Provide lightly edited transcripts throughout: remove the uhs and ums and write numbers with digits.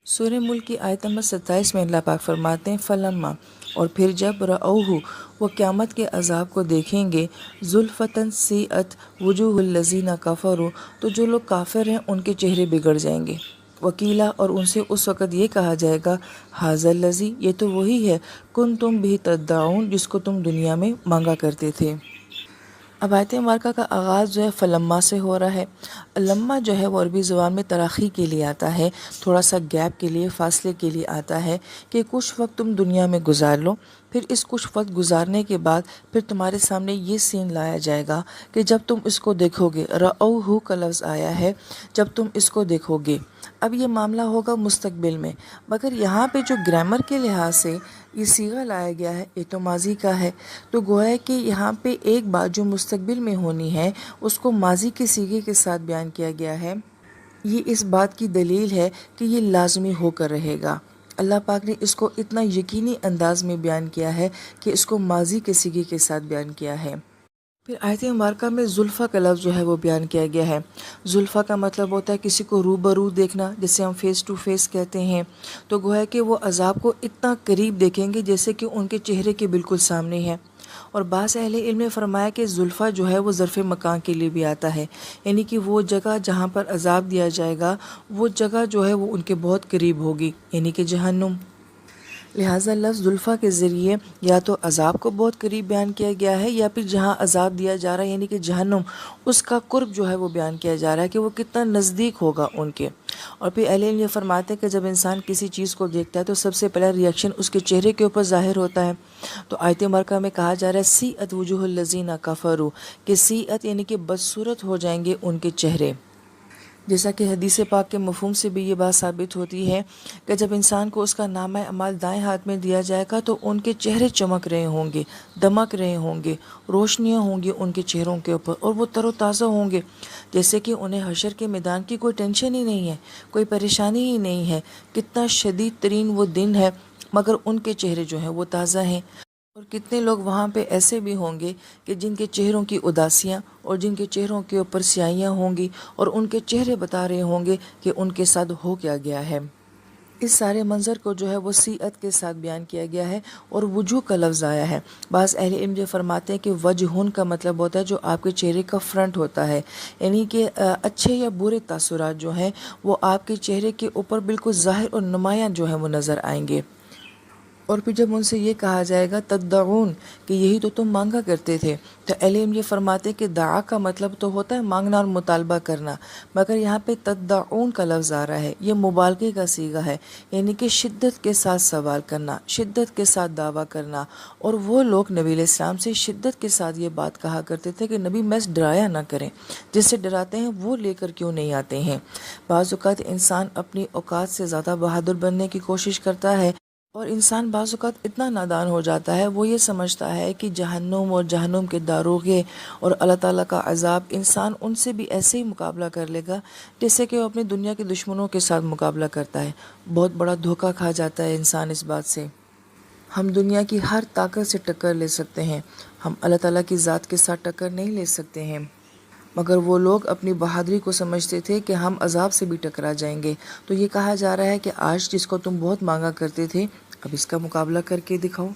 سورہ ملک کی آیت نمبر 27 میں اللہ پاک فرماتے ہیں فلما، اور پھر جب رأوہ، وہ قیامت کے عذاب کو دیکھیں گے، زلفتن سیئت وجوہ الذین کفروا، تو جو لوگ کافر ہیں ان کے چہرے بگڑ جائیں گے، وکیلا، اور ان سے اس وقت یہ کہا جائے گا ھذا الذی، یہ تو وہی ہے کنتم بہ تدعون، جس کو تم دنیا میں مانگا کرتے تھے۔ اب آیت مبارکہ کا آغاز جو ہے فلما سے ہو رہا ہے۔ لما جو ہے وہ عربی زبان میں تراخی کے لیے آتا ہے، تھوڑا سا گیپ کے لیے، فاصلے کے لیے آتا ہے کہ کچھ وقت تم دنیا میں گزار لو، پھر اس کچھ وقت گزارنے کے بعد پھر تمہارے سامنے یہ سین لایا جائے گا کہ جب تم اس کو دیکھو گے، رأوہ کا لفظ آیا ہے، جب تم اس کو دیکھو گے۔ اب یہ معاملہ ہوگا مستقبل میں، مگر یہاں پہ جو گرامر کے لحاظ سے یہ صیغہ لایا گیا ہے یہ تو ماضی کا ہے، تو گویا کہ یہاں پہ ایک بات جو مستقبل میں ہونی ہے اس کو ماضی کے صیغے کے ساتھ بیان کیا گیا ہے۔ یہ اس بات کی دلیل ہے کہ یہ لازمی ہو کر رہے گا۔ اللہ پاک نے اس کو اتنا یقینی انداز میں بیان کیا ہے کہ اس کو ماضی کے صیغے کے ساتھ بیان کیا ہے۔ پھر آیت مبارکہ میں زلفہ کا لفظ جو ہے وہ بیان کیا گیا ہے۔ زلفہ کا مطلب ہوتا ہے کسی کو روبرو دیکھنا، جسے ہم فیس ٹو فیس کہتے ہیں، تو گویا کہ وہ عذاب کو اتنا قریب دیکھیں گے جیسے کہ ان کے چہرے کے بالکل سامنے ہے۔ اور بعض اہل علم نے فرمایا کہ زلفہ جو ہے وہ ظرف مکان کے لیے بھی آتا ہے، یعنی کہ وہ جگہ جہاں پر عذاب دیا جائے گا وہ جگہ جو ہے وہ ان کے بہت قریب ہوگی، یعنی کہ جہنم۔ لہٰذا لفظ زلفہ کے ذریعے یا تو عذاب کو بہت قریب بیان کیا گیا ہے، یا پھر جہاں عذاب دیا جا رہا ہے یعنی کہ جہنم، اس کا قرب جو ہے وہ بیان کیا جا رہا ہے کہ وہ کتنا نزدیک ہوگا ان کے۔ اور پھر اہل علم یہ فرماتے ہیں کہ جب انسان کسی چیز کو دیکھتا ہے تو سب سے پہلا ری ایکشن اس کے چہرے کے اوپر ظاہر ہوتا ہے۔ تو آیت مبارکہ میں کہا جا رہا ہے سیئت وجوہ الذین کفروا، کہ سیئت یعنی کہ بدصورت ہو جائیں گے ان کے چہرے۔ جیسا کہ حدیث پاک کے مفہوم سے بھی یہ بات ثابت ہوتی ہے کہ جب انسان کو اس کا نامہ اعمال دائیں ہاتھ میں دیا جائے گا تو ان کے چہرے چمک رہے ہوں گے، دمک رہے ہوں گے، روشنیاں ہوں گی ان کے چہروں کے اوپر، اور وہ تر و تازہ ہوں گے، جیسے کہ انہیں حشر کے میدان کی کوئی ٹینشن ہی نہیں ہے، کوئی پریشانی ہی نہیں ہے، کتنا شدید ترین وہ دن ہے مگر ان کے چہرے جو ہیں وہ تازہ ہیں۔ اور کتنے لوگ وہاں پہ ایسے بھی ہوں گے کہ جن کے چہروں کی اداسیاں اور جن کے چہروں کے اوپر سیاہیاں ہوں گی، اور ان کے چہرے بتا رہے ہوں گے کہ ان کے ساتھ ہو کیا گیا ہے۔ اس سارے منظر کو جو ہے وہ سیئت کے ساتھ بیان کیا گیا ہے، اور وجوہ کا لفظ آیا ہے۔ بعض اہل علم جو فرماتے ہیں کہ وجہن کا مطلب ہوتا ہے جو آپ کے چہرے کا فرنٹ ہوتا ہے، یعنی کہ اچھے یا برے تاثرات جو ہیں وہ آپ کے چہرے کے اوپر بالکل ظاہر اور نمایاں جو ہیں وہ نظر آئیں گے۔ اور پھر جب ان سے یہ کہا جائے گا تدعون، کہ یہی تو تم مانگا کرتے تھے، تو اہل علم یہ فرماتے کہ دعا کا مطلب تو ہوتا ہے مانگنا اور مطالبہ کرنا، مگر یہاں پہ تدعون کا لفظ آ رہا ہے، یہ مبالغے کا صیغہ ہے، یعنی کہ شدت کے ساتھ سوال کرنا، شدت کے ساتھ دعویٰ کرنا۔ اور وہ لوگ نبی علیہ السلام سے شدت کے ساتھ یہ بات کہا کرتے تھے کہ نبی محض ڈرایا نہ کریں، جس سے ڈراتے ہیں وہ لے کر کیوں نہیں آتے ہیں۔ بعض اوقات انسان اپنی اوقات سے زیادہ بہادر بننے کی کوشش کرتا ہے، اور انسان بعض اوقات اتنا نادان ہو جاتا ہے، وہ یہ سمجھتا ہے کہ جہنم اور جہنم کے داروغے اور اللہ تعالیٰ کا عذاب، انسان ان سے بھی ایسے ہی مقابلہ کر لے گا جیسے کہ وہ اپنی دنیا کے دشمنوں کے ساتھ مقابلہ کرتا ہے۔ بہت بڑا دھوکہ کھا جاتا ہے انسان اس بات سے۔ ہم دنیا کی ہر طاقت سے ٹکر لے سکتے ہیں، ہم اللہ تعالیٰ کی ذات کے ساتھ ٹکر نہیں لے سکتے ہیں، مگر وہ لوگ اپنی بہادری کو سمجھتے تھے کہ ہم عذاب سے بھی ٹکرا جائیں گے۔ تو یہ کہا جا رہا ہے کہ آج جس کو تم بہت مانگا کرتے تھے اب اس کا مقابلہ کر کے دکھاؤ۔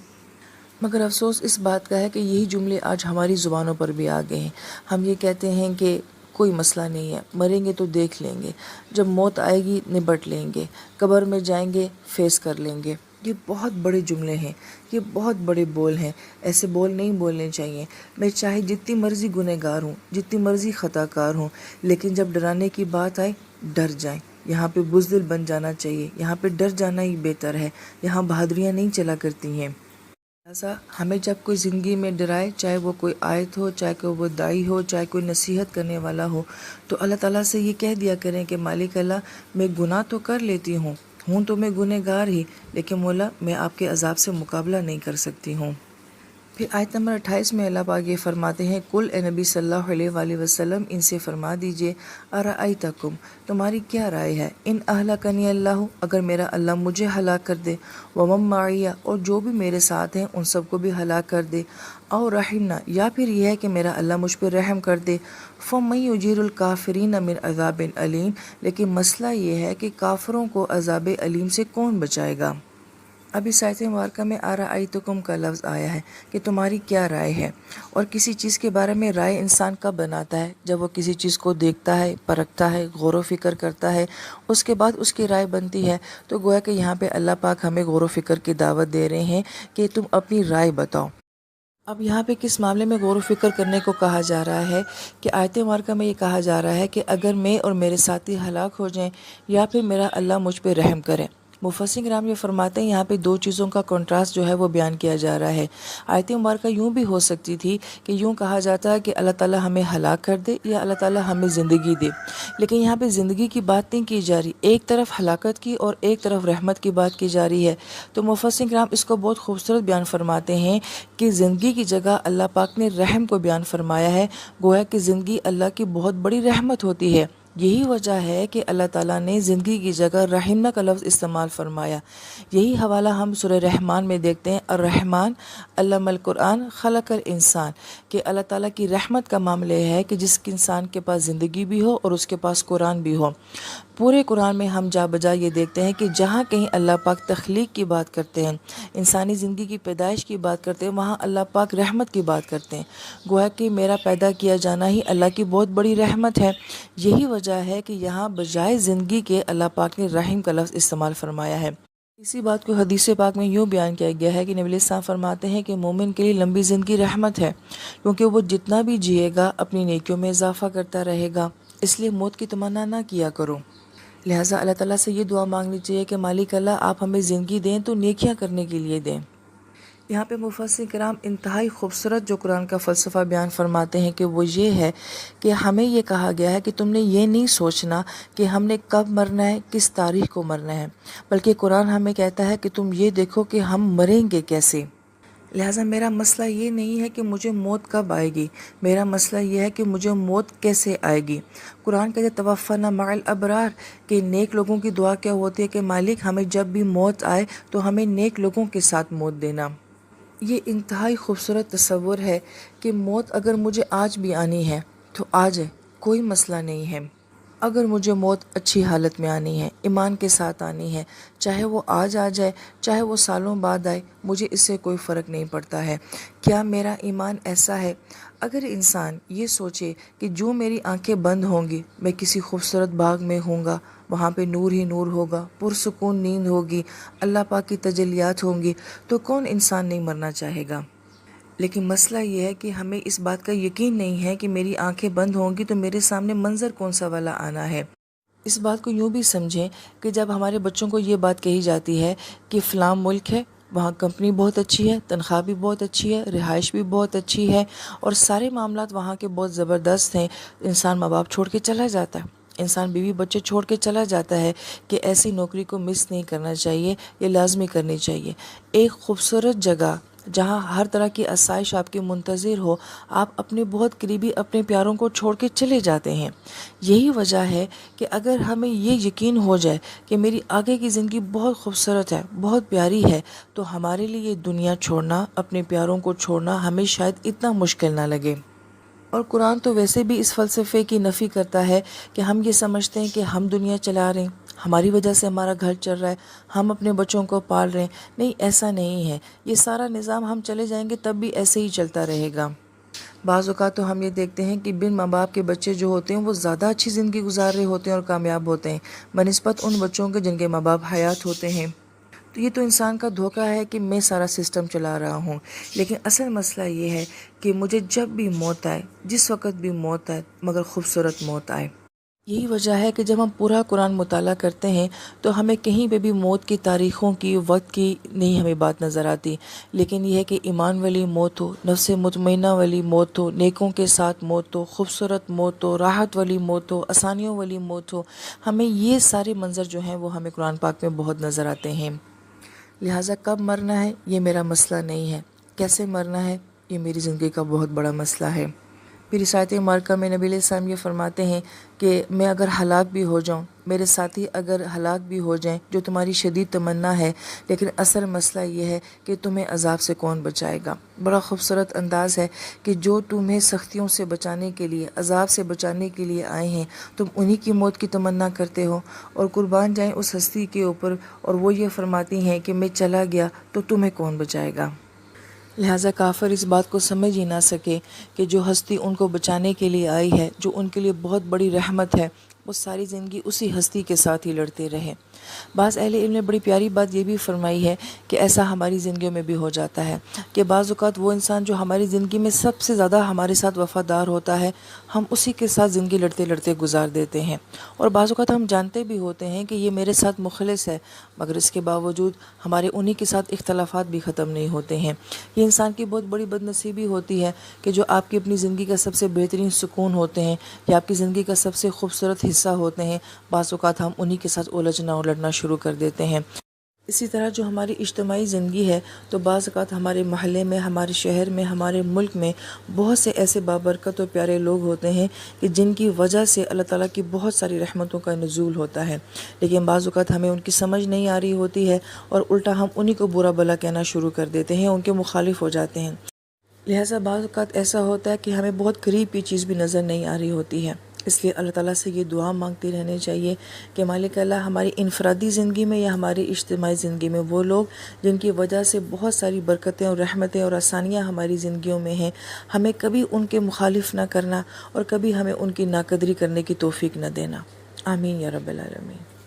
مگر افسوس اس بات کا ہے کہ یہی جملے آج ہماری زبانوں پر بھی آ گئے ہیں۔ ہم یہ کہتے ہیں کہ کوئی مسئلہ نہیں ہے، مریں گے تو دیکھ لیں گے، جب موت آئے گی نبٹ لیں گے، قبر میں جائیں گے فیس کر لیں گے۔ یہ بہت بڑے جملے ہیں، یہ بہت بڑے بول ہیں، ایسے بول نہیں بولنے چاہیے۔ میں چاہے جتنی مرضی گنہگار ہوں، جتنی مرضی خطا کار ہوں، لیکن جب ڈرانے کی بات آئے ڈر جائیں۔ یہاں پہ بزدل بن جانا چاہیے، یہاں پہ ڈر جانا ہی بہتر ہے، یہاں بہادریاں نہیں چلا کرتی ہیں۔ لہٰذا ہمیں جب کوئی زندگی میں ڈرائے، چاہے وہ کوئی آیت ہو، چاہے کوئی وہ دائی ہو، چاہے کوئی نصیحت کرنے والا ہو، تو اللہ تعالیٰ سے یہ کہہ دیا کریں کہ مالک اللہ، میں گناہ تو کر لیتی ہوں تو میں گنہگار ہی، لیکن مولا میں آپ کے عذاب سے مقابلہ نہیں کر سکتی ہوں۔ پھر آیت نمبر 28 میں اللہ پاک یہ فرماتے ہیں کل اے نبی صلی اللہ علیہ وآلہ وسلم ان سے فرما دیجئے ارائیتکم تمہاری کیا رائے ہے ان اہلکنی اللہ اگر میرا اللہ مجھے ہلاک کر دے ومن معی اور جو بھی میرے ساتھ ہیں ان سب کو بھی ہلاک کر دے اور رحمنا یا پھر یہ ہے کہ میرا اللہ مجھ پہ رحم کر دے فمن یجیر الکافرین من عذاب علیم لیکن مسئلہ یہ ہے کہ کافروں کو عذاب علیم سے کون بچائے گا۔ اب اس آیت مبارکہ میں ارائیتکم کا لفظ آیا ہے کہ تمہاری کیا رائے ہے، اور کسی چیز کے بارے میں رائے انسان کب بناتا ہے؟ جب وہ کسی چیز کو دیکھتا ہے، پرکھتا ہے، غور و فکر کرتا ہے، اس کے بعد اس کی رائے بنتی ہے۔ تو گویا کہ یہاں پہ اللہ پاک ہمیں غور و فکر کی دعوت دے رہے ہیں کہ تم اپنی رائے بتاؤ۔ اب یہاں پہ کس معاملے میں غور و فکر کرنے کو کہا جا رہا ہے کہ آیت مبارکہ میں یہ کہا جا رہا ہے کہ اگر میں اور میرے ساتھی ہلاک ہو جائیں یا پھر میرا اللہ مجھ پہ رحم کرے۔ مفسرین کرام یہ فرماتے ہیں یہاں پہ دو چیزوں کا کنٹراسٹ جو ہے وہ بیان کیا جا رہا ہے۔ آیت مبارکہ یوں بھی ہو سکتی تھی کہ یوں کہا جاتا ہے کہ اللہ تعالیٰ ہمیں ہلاک کر دے یا اللہ تعالیٰ ہمیں زندگی دے، لیکن یہاں پہ زندگی کی بات نہیں کی جا رہی، ایک طرف ہلاکت کی اور ایک طرف رحمت کی بات کی جا رہی ہے۔ تو مفسرین کرام اس کو بہت خوبصورت بیان فرماتے ہیں کہ زندگی کی جگہ اللہ پاک نے رحم کو بیان فرمایا ہے، گویا کہ زندگی اللہ کی بہت بڑی رحمت ہوتی ہے۔ یہی وجہ ہے کہ اللہ تعالیٰ نے زندگی کی جگہ رحمنا کا لفظ استعمال فرمایا۔ یہی حوالہ ہم سورہ رحمان میں دیکھتے ہیں، الرحمن علم القرآن خلق الانسان، کہ اللہ تعالیٰ کی رحمت کا معاملہ ہے کہ جس انسان کے پاس زندگی بھی ہو اور اس کے پاس قرآن بھی ہو۔ پورے قرآن میں ہم جا بجا یہ دیکھتے ہیں کہ جہاں کہیں اللہ پاک تخلیق کی بات کرتے ہیں، انسانی زندگی کی پیدائش کی بات کرتے ہیں، وہاں اللہ پاک رحمت کی بات کرتے ہیں۔ گویا کہ میرا پیدا کیا جانا ہی اللہ کی بہت بڑی رحمت ہے۔ یہی وجہ ہے کہ یہاں بجائے زندگی کے اللہ پاک نے رحم کا لفظ استعمال فرمایا ہے۔ اسی بات کو حدیث پاک میں یوں بیان کیا گیا ہے کہ نبی علیہ السلام فرماتے ہیں کہ مومن کے لیے لمبی زندگی رحمت ہے، کیونکہ وہ جتنا بھی جیے گا اپنی نیکیوں میں اضافہ کرتا رہے گا، اس لیے موت کی تمنا نہ کیا کرو۔ لہٰذا اللہ تعالیٰ سے یہ دعا مانگنی چاہیے کہ مالک اللہ آپ ہمیں زندگی دیں تو نیکیاں کرنے کے لیے دیں۔ یہاں پہ مفسرین کرام انتہائی خوبصورت جو قرآن کا فلسفہ بیان فرماتے ہیں کہ وہ یہ ہے کہ ہمیں یہ کہا گیا ہے کہ تم نے یہ نہیں سوچنا کہ ہم نے کب مرنا ہے، کس تاریخ کو مرنا ہے، بلکہ قرآن ہمیں کہتا ہے کہ تم یہ دیکھو کہ ہم مریں گے کیسے۔ لہٰذا میرا مسئلہ یہ نہیں ہے کہ مجھے موت کب آئے گی، میرا مسئلہ یہ ہے کہ مجھے موت کیسے آئے گی۔ قرآن کہتے توفنا مع الابرار، کہ نیک لوگوں کی دعا کیا ہوتی ہے کہ مالک ہمیں جب بھی موت آئے تو ہمیں نیک لوگوں کے ساتھ موت دینا۔ یہ انتہائی خوبصورت تصور ہے کہ موت اگر مجھے آج بھی آنی ہے تو آ جائے، کوئی مسئلہ نہیں ہے۔ اگر مجھے موت اچھی حالت میں آنی ہے، ایمان کے ساتھ آنی ہے، چاہے وہ آج آ جائے، چاہے وہ سالوں بعد آئے، مجھے اس سے کوئی فرق نہیں پڑتا ہے۔ کیا میرا ایمان ایسا ہے؟ اگر انسان یہ سوچے کہ جو میری آنکھیں بند ہوں گی میں کسی خوبصورت باغ میں ہوں گا، وہاں پہ نور ہی نور ہوگا، پرسکون نیند ہوگی، اللہ پاک کی تجلیات ہوں گی، تو کون انسان نہیں مرنا چاہے گا؟ لیکن مسئلہ یہ ہے کہ ہمیں اس بات کا یقین نہیں ہے کہ میری آنکھیں بند ہوں گی تو میرے سامنے منظر کون سا والا آنا ہے۔ اس بات کو یوں بھی سمجھیں کہ جب ہمارے بچوں کو یہ بات کہی جاتی ہے کہ فلاں ملک ہے، وہاں کمپنی بہت اچھی ہے، تنخواہ بھی بہت اچھی ہے، رہائش بھی بہت اچھی ہے، اور سارے معاملات وہاں کے بہت زبردست ہیں، انسان ماں باپ چھوڑ کے چلا جاتا ہے، انسان بیوی بچے چھوڑ کے چلا جاتا ہے کہ ایسی نوکری کو مس نہیں کرنا چاہیے، یہ لازمی کرنی چاہیے۔ ایک خوبصورت جگہ جہاں ہر طرح کی آسائش آپ کی منتظر ہو، آپ اپنے بہت قریبی اپنے پیاروں کو چھوڑ کے چلے جاتے ہیں۔ یہی وجہ ہے کہ اگر ہمیں یہ یقین ہو جائے کہ میری آگے کی زندگی بہت خوبصورت ہے، بہت پیاری ہے، تو ہمارے لیے یہ دنیا چھوڑنا، اپنے پیاروں کو چھوڑنا ہمیں شاید اتنا مشکل نہ لگے۔ اور قرآن تو ویسے بھی اس فلسفے کی نفی کرتا ہے کہ ہم یہ سمجھتے ہیں کہ ہم دنیا چلا رہے ہیں، ہماری وجہ سے ہمارا گھر چل رہا ہے، ہم اپنے بچوں کو پال رہے ہیں۔ نہیں، ایسا نہیں ہے، یہ سارا نظام ہم چلے جائیں گے تب بھی ایسے ہی چلتا رہے گا۔ بعض اوقات تو ہم یہ دیکھتے ہیں کہ بن ماں باپ کے بچے جو ہوتے ہیں وہ زیادہ اچھی زندگی گزار رہے ہوتے ہیں اور کامیاب ہوتے ہیں بنسبت ان بچوں کے جن کے ماں باپ حیات ہوتے ہیں۔ تو یہ تو انسان کا دھوکہ ہے کہ میں سارا سسٹم چلا رہا ہوں، لیکن اصل مسئلہ یہ ہے کہ مجھے جب بھی موت آئے، جس وقت بھی موت آئے، مگر خوبصورت موت آئے۔ یہی وجہ ہے کہ جب ہم پورا قرآن مطالعہ کرتے ہیں تو ہمیں کہیں پہ بھی موت کی تاریخوں کی، وقت کی نہیں ہمیں بات نظر آتی، لیکن یہ ہے کہ ایمان والی موت ہو، نفس مطمئنہ والی موت ہو، نیکوں کے ساتھ موت ہو، خوبصورت موت ہو، راحت والی موت ہو، آسانیوں والی موت ہو، ہمیں یہ سارے منظر جو ہیں وہ ہمیں قرآن پاک میں بہت نظر آتے ہیں۔ لہٰذا کب مرنا ہے یہ میرا مسئلہ نہیں ہے، کیسے مرنا ہے یہ میری زندگی کا بہت بڑا مسئلہ ہے۔ پھر رسالت مبارکہ میں نبی علیہ السلام یہ فرماتے ہیں کہ میں اگر ہلاک بھی ہو جاؤں، میرے ساتھی اگر ہلاک بھی ہو جائیں، جو تمہاری شدید تمنا ہے، لیکن اصل مسئلہ یہ ہے کہ تمہیں عذاب سے کون بچائے گا۔ بڑا خوبصورت انداز ہے کہ جو تمہیں سختیوں سے بچانے کے لیے، عذاب سے بچانے کے لیے آئے ہیں، تم انہی کی موت کی تمنا کرتے ہو، اور قربان جائیں اس ہستی کے اوپر، اور وہ یہ فرماتی ہیں کہ میں چلا گیا تو تمہیں کون بچائے گا۔ لہٰذا کافر اس بات کو سمجھ ہی نہ سکے کہ جو ہستی ان کو بچانے کے لیے آئی ہے، جو ان کے لیے بہت بڑی رحمت ہے، وہ ساری زندگی اسی ہستی کے ساتھ ہی لڑتے رہے۔ بعض اہل علم نے بڑی پیاری بات یہ بھی فرمائی ہے کہ ایسا ہماری زندگیوں میں بھی ہو جاتا ہے کہ بعض اوقات وہ انسان جو ہماری زندگی میں سب سے زیادہ ہمارے ساتھ وفادار ہوتا ہے، ہم اسی کے ساتھ زندگی لڑتے لڑتے گزار دیتے ہیں، اور بعض اوقات ہم جانتے بھی ہوتے ہیں کہ یہ میرے ساتھ مخلص ہے، مگر اس کے باوجود ہمارے انہی کے ساتھ اختلافات بھی ختم نہیں ہوتے ہیں۔ یہ انسان کی بہت بڑی بد نصیبی ہوتی ہے کہ جو آپ کی اپنی زندگی کا سب سے بہترین سکون ہوتے ہیں، یا آپ کی زندگی کا سب سے خوبصورت حصہ ہوتے ہیں، بعض اوقات ہم انہی کے ساتھ الجھنا اور لڑنا شروع کر دیتے ہیں۔ اسی طرح جو ہماری اجتماعی زندگی ہے، تو بعض اوقات ہمارے محلے میں، ہمارے شہر میں، ہمارے ملک میں بہت سے ایسے بابرکت اور پیارے لوگ ہوتے ہیں کہ جن کی وجہ سے اللہ تعالیٰ کی بہت ساری رحمتوں کا نزول ہوتا ہے، لیکن بعض اوقات ہمیں ان کی سمجھ نہیں آ رہی ہوتی ہے، اور الٹا ہم انہی کو برا بھلا کہنا شروع کر دیتے ہیں، ان کے مخالف ہو جاتے ہیں۔ لہٰذا بعض اوقات ایسا ہوتا ہے کہ ہمیں بہت قریب کی چیز بھی نظر نہیں آ رہی ہوتی ہے، اس لیے اللہ تعالیٰ سے یہ دعا مانگتے رہنے چاہیے کہ مالک اللہ ہماری انفرادی زندگی میں یا ہماری اجتماعی زندگی میں وہ لوگ جن کی وجہ سے بہت ساری برکتیں اور رحمتیں اور آسانیاں ہماری زندگیوں میں ہیں، ہمیں کبھی ان کے مخالف نہ کرنا، اور کبھی ہمیں ان کی ناقدری کرنے کی توفیق نہ دینا۔ آمین یا رب العالمین۔